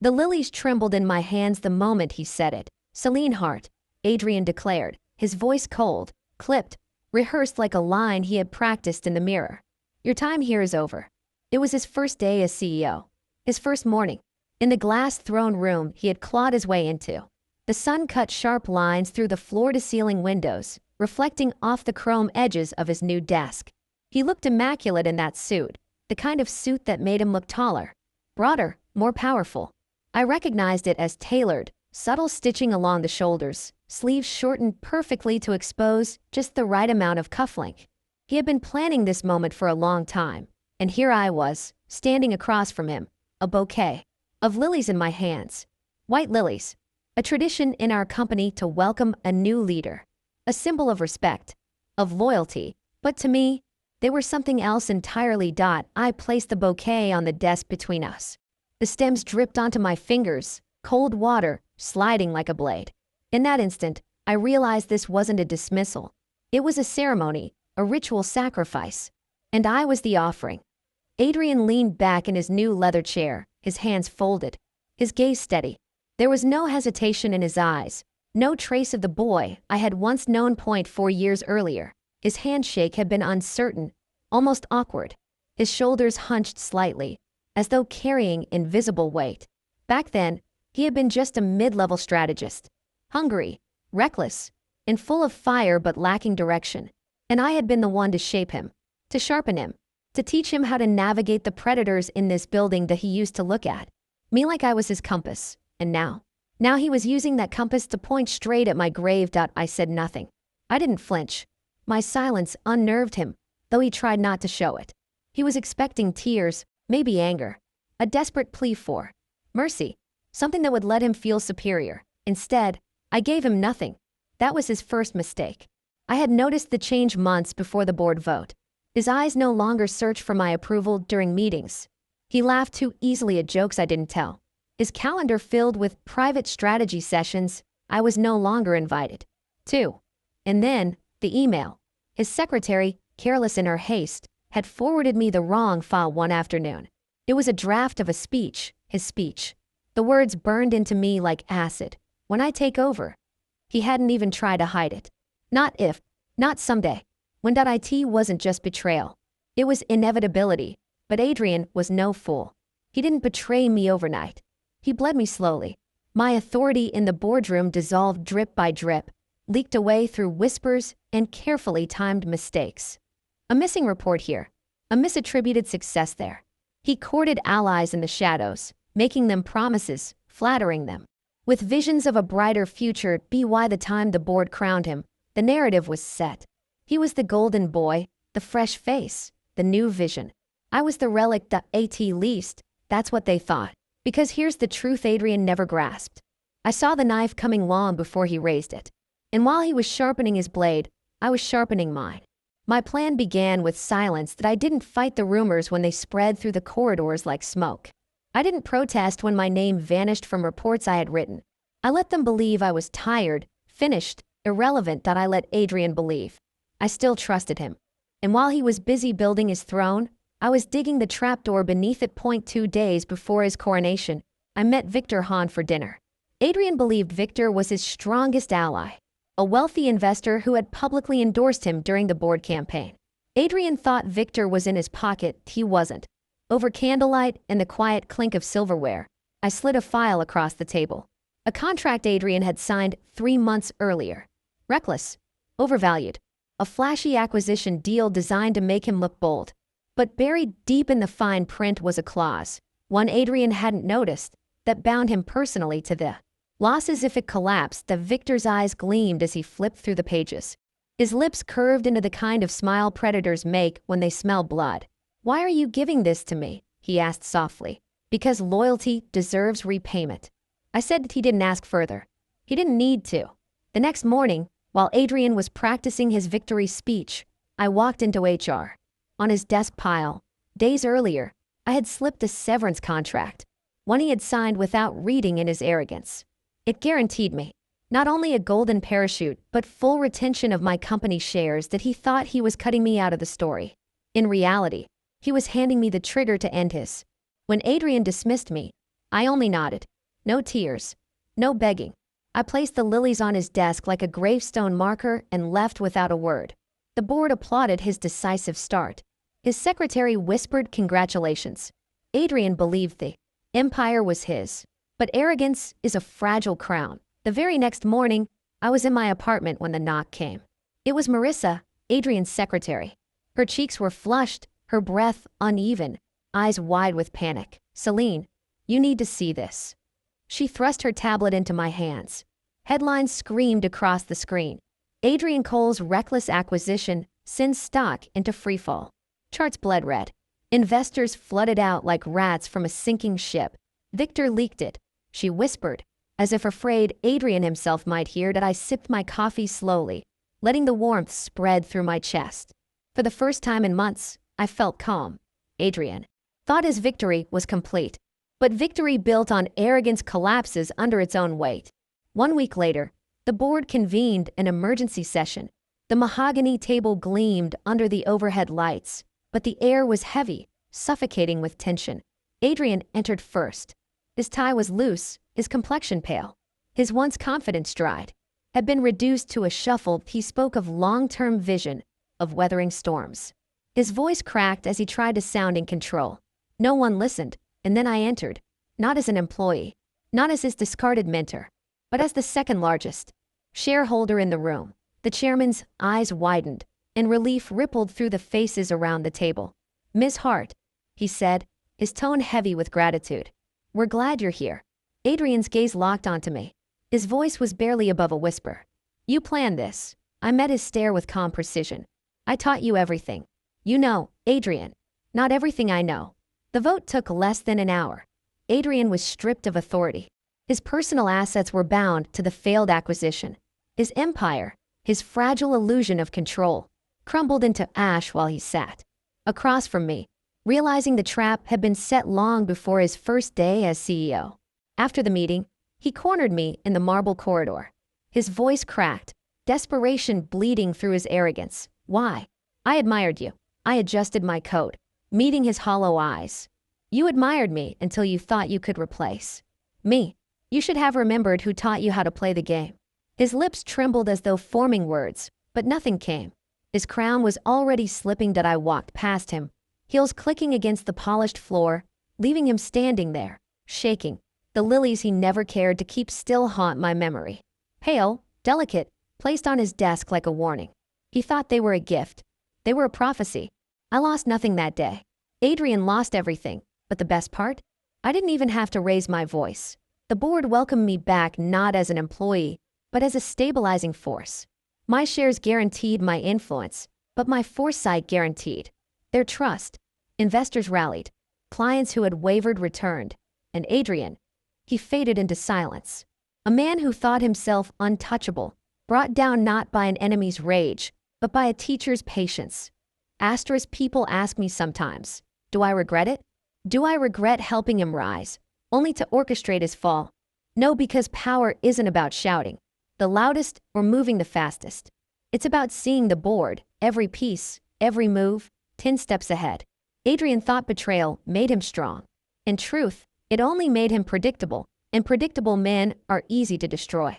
The lilies trembled in my hands the moment he said it. Celine Hart, Adrian declared, his voice cold, clipped, rehearsed like a line he had practiced in the mirror. Your time here is over. It was his first day as CEO. His first morning. In the glass throne room he had clawed his way into. The sun cut sharp lines through the floor-to-ceiling windows, reflecting off the chrome edges of his new desk. He looked immaculate in that suit, the kind of suit that made him look taller, broader, more powerful. I recognized it as tailored, subtle stitching along the shoulders, sleeves shortened perfectly to expose just the right amount of cufflink. He had been planning this moment for a long time, and here I was, standing across from him, a bouquet of lilies in my hands. White lilies, a tradition in our company to welcome a new leader, a symbol of respect, of loyalty, but to me, they were something else entirely. I placed the bouquet on the desk between us. The stems dripped onto my fingers, cold water sliding like a blade. In that instant, I realized this wasn't a dismissal. It was a ceremony, a ritual sacrifice. And I was the offering. Adrian leaned back in his new leather chair, his hands folded, his gaze steady. There was no hesitation in his eyes, no trace of the boy I had once known. 4 years earlier, his handshake had been uncertain, almost awkward. His shoulders hunched slightly, as though carrying invisible weight. Back then, he had been just a mid-level strategist, hungry, reckless, and full of fire but lacking direction. And I had been the one to shape him, to sharpen him, to teach him how to navigate the predators in this building that he used to look at me like I was his compass. And now he was using that compass to point straight at my grave. I said nothing. I didn't flinch. My silence unnerved him, though he tried not to show it. He was expecting tears, maybe anger, a desperate plea for mercy, something that would let him feel superior. Instead, I gave him nothing. That was his first mistake. I had noticed the change months before the board vote. His eyes no longer searched for my approval during meetings. He laughed too easily at jokes I didn't tell. His calendar filled with private strategy sessions I was no longer invited to. And then, the email. His secretary, careless in her haste, had forwarded me the wrong file one afternoon. It was a draft of a speech, his speech. The words burned into me like acid. When I take over. He hadn't even tried to hide it. Not if, not someday. When .it wasn't just betrayal. It was inevitability. But Adrian was no fool. He didn't betray me overnight. He bled me slowly. My authority in the boardroom dissolved drip by drip, leaked away through whispers and carefully timed mistakes. A missing report here, a misattributed success there. He courted allies in the shadows, making them promises, flattering them. With visions of a brighter future by the time the board crowned him, the narrative was set. He was the golden boy, the fresh face, the new vision. I was the relic. At least, that's what they thought. Because here's the truth Adrian never grasped. I saw the knife coming long before he raised it. And while he was sharpening his blade, I was sharpening mine. My plan began with silence. That I didn't fight the rumors when they spread through the corridors like smoke. I didn't protest when my name vanished from reports I had written. I let them believe I was tired, finished, irrelevant. I let Adrian believe I still trusted him. And while he was busy building his throne, I was digging the trapdoor beneath it. 2 days before his coronation, I met Victor Hahn for dinner. Adrian believed Victor was his strongest ally, a wealthy investor who had publicly endorsed him during the board campaign. Adrian thought Victor was in his pocket. He wasn't. Over candlelight and the quiet clink of silverware, I slid a file across the table. A contract Adrian had signed 3 months earlier. Reckless, overvalued, a flashy acquisition deal designed to make him look bold. But buried deep in the fine print was a clause, one Adrian hadn't noticed, that bound him personally to the losses if it collapsed. Victor's eyes gleamed as he flipped through the pages. His lips curved into the kind of smile predators make when they smell blood. Why are you giving this to me? He asked softly. Because loyalty deserves repayment. I said that he didn't ask further. He didn't need to. The next morning, while Adrian was practicing his victory speech, I walked into HR. On his desk pile, days earlier, I had slipped a severance contract, one he had signed without reading in his arrogance. It guaranteed me not only a golden parachute, but full retention of my company shares. That he thought he was cutting me out of the story. In reality, he was handing me the trigger to end his. When Adrian dismissed me, I only nodded. No tears. No begging. I placed the lilies on his desk like a gravestone marker and left without a word. The board applauded his decisive start. His secretary whispered congratulations. Adrian believed the empire was his. But arrogance is a fragile crown. The very next morning, I was in my apartment when the knock came. It was Marissa, Adrian's secretary. Her cheeks were flushed, her breath uneven, eyes wide with panic. "Celine, you need to see this." She thrust her tablet into my hands. Headlines screamed across the screen. Adrian Cole's reckless acquisition sends stock into freefall. Charts bled red. Investors flooded out like rats from a sinking ship. Victor leaked it, she whispered, as if afraid Adrian himself might hear. That I sipped my coffee slowly, letting the warmth spread through my chest. For the first time in months, I felt calm. Adrian thought his victory was complete. But victory built on arrogance collapses under its own weight. 1 week later, the board convened an emergency session. The mahogany table gleamed under the overhead lights, but the air was heavy, suffocating with tension. Adrian entered first. His tie was loose, his complexion pale. His once confident stride had been reduced to a shuffle. He spoke of long-term vision, of weathering storms. His voice cracked as he tried to sound in control. No one listened. And then I entered, not as an employee, not as his discarded mentor, but as the second largest shareholder in the room. The chairman's eyes widened, and relief rippled through the faces around the table. "Ms. Hart," he said, his tone heavy with gratitude. "We're glad you're here." Adrian's gaze locked onto me. His voice was barely above a whisper. "You planned this." I met his stare with calm precision. "I taught you everything. You know, Adrian." "Not everything I know." The vote took less than an hour. Adrian was stripped of authority. His personal assets were bound to the failed acquisition. His empire, his fragile illusion of control, crumbled into ash while he sat across from me, realizing the trap had been set long before his first day as CEO. After the meeting, he cornered me in the marble corridor. His voice cracked, desperation bleeding through his arrogance. "Why? I admired you." I adjusted my coat, meeting his hollow eyes. "You admired me until you thought you could replace me. You should have remembered who taught you how to play the game." His lips trembled as though forming words, but nothing came. His crown was already slipping. That I walked past him, heels clicking against the polished floor, leaving him standing there, shaking. The lilies he never cared to keep still haunt my memory. Pale, delicate, placed on his desk like a warning. He thought they were a gift. They were a prophecy. I lost nothing that day. Adrian lost everything, but the best part? I didn't even have to raise my voice. The board welcomed me back not as an employee, but as a stabilizing force. My shares guaranteed my influence, but my foresight guaranteed their trust. Investors rallied. Clients who had wavered returned. And Adrian, he faded into silence. A man who thought himself untouchable, brought down not by an enemy's rage, but by a teacher's patience. People ask me sometimes, do I regret it? Do I regret helping him rise, only to orchestrate his fall? No, because power isn't about shouting the loudest or moving the fastest. It's about seeing the board, every piece, every move, 10 steps ahead. Adrian thought betrayal made him strong. In truth, it only made him predictable, and predictable men are easy to destroy.